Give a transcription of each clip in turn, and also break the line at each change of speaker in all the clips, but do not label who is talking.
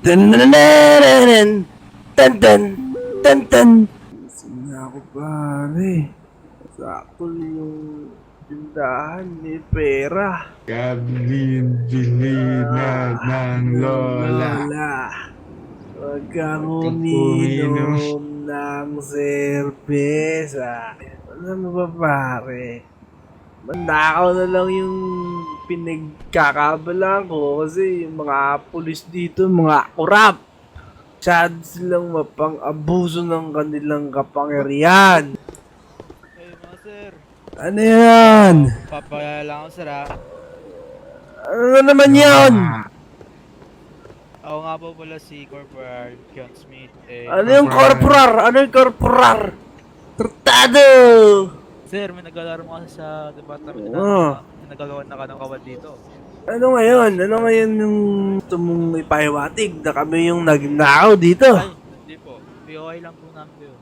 Tananananan! Tantan! Tantan! Sige ako pare. Sakto yung tindahan ni pera.
Kabili na ng lola.
Huwag kang
uminom
uminom ng serbesa. Alam mo ba pare? Mandakaw na lang yung pinagkakabalaan ko kasi yung mga pulis dito, mga korap. Masyado silang mapang-abuso ng kanilang kapangyarihan.
Hey mga sir,
Ano yan?
papayala lang ako sir ha.
Ano na naman yan?
Ako nga po pala si Corporal Keon Smith.
Ano yung korporar? Ano yung korporar? Tratado!
Sir, may nag-alarm kasi sa department
Oo.
na nagagawa na ka ng kawal dito.
Ano ngayon? Ano ngayon yung tumong ipahiwatig na kami yung nagnakaw dito?
Ay, hindi po. POI lang po namin yun.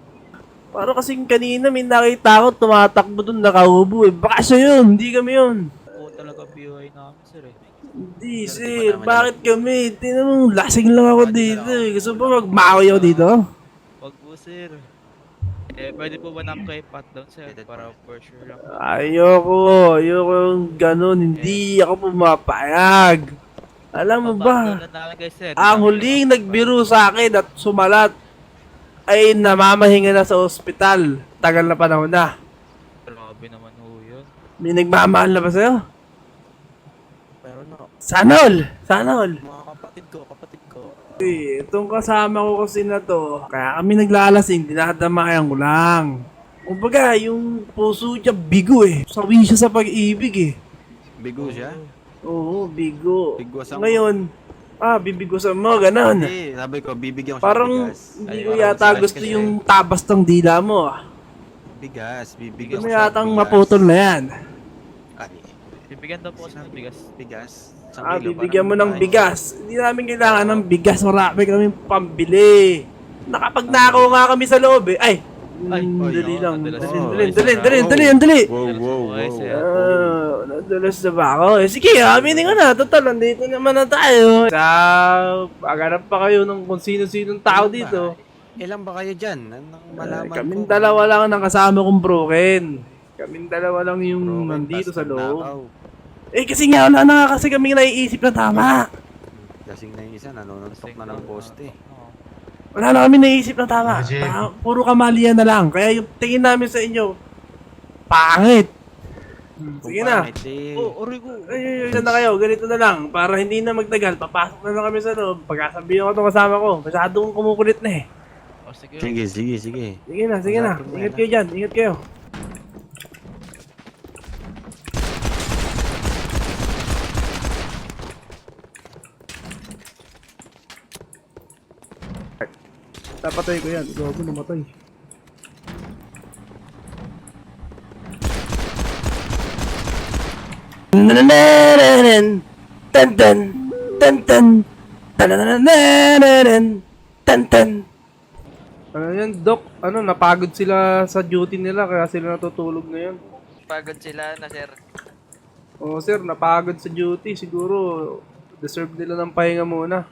Parang kasing kanina may nakita ko tumatakbo dun nakaubo eh. Baka siya yun, hindi kami yun.
Po talaga POI namin sir eh.
Hindi sir, bakit kami? Tingnan mo, lasing lang ako dito eh. Gusto ba magmakaw ako dito?
Wag po sir. Pwede po ba namin kayo pat down sir? Para for sure lang.
Ayoko yung ganun. Hindi ako pumapayag. Alam mo ba,
Pat down lang namin kayo sir.
ang huling nagbiro sa akin at sumalat ay namamahinga na sa ospital. Tagal na panahon na.
Grabe naman ho yun.
May nagmamahal na ba sa'yo?
Pero no,
Sanol! Sanol!
mga kapatid ko.
Eh, itong kasama ko kasi na to, kaya kami naglalasing, dinadamayan ko lang. Kumbaga, yung puso niya bigo eh. Sawi siya sa pag-ibig eh.
Bigo siya?
Oo, bigo.
Bigwasan mo.
Ngayon, bibigusan mo, ganon.
Hindi, sabi ko, bibigyan ko siya
Parang
bigas.
hindi
Ay,
ko
parang
yata
size
gusto
kasi.
yung tabas ng dila mo.
Bigas,
Hindi
bibigyan
mo
ko siya
yatang
bigas.
maputol na yan.
Ay,
Bibigyan daw po kasi ng bigas.
bigas. Isang kilo,
Bibigyan mo
parang
ng bigas. Hindi namin kailangan ng bigas. Marami kami pambili. Nakapagnakaw nga kami sa loob eh. Ay!
Ay,
Dali
oo,
lang.
nadulas
Dali,
yun.
dali.
Wow.
Nadulas na ba ako? Eh, sige, aminin ko na. Total, nandito naman na tayo. Paghanap pa kayo ng kung sino-sinong tao dito.
Ilan ba kayo dyan? Anong malaman
Kaming
ko?
dalawa lang ang kasama kong broken. Kaming dalawa lang yung
Broken,
nandito sa
tas
loob.
nagnakaw.
Eh, kasi nga, wala na nga kasi kaming naiisip na tama.
Lasing na yung isa, nanonontok na ng poste.
Oo.
Wala na kami naisip na tama.
Imagine.
Puro kamalian na lang. Kaya yung tingin namin sa inyo, pangit. Sige na.
Oray ko.
Ay, na kayo. Ganito na lang. Para hindi na magtagal, papasok na lang kami sa loob. Pagkasabihin ko itong kasama ko, masyadong kumukulit na eh.
O sige.
Sige.
Sige na. Ingat kayo dyan. Ingat kayo. Tapatay ko yan. Gago, namatay. Nananananan, tantan, tantan, tananananan, tantan. Ano yan, Doc? Ano, napagod sila sa duty nila kaya sila natutulog ngayon.
Pagod sila na sir.
Oo, sir, napagod sa duty. Siguro, deserve nila ng pahinga muna.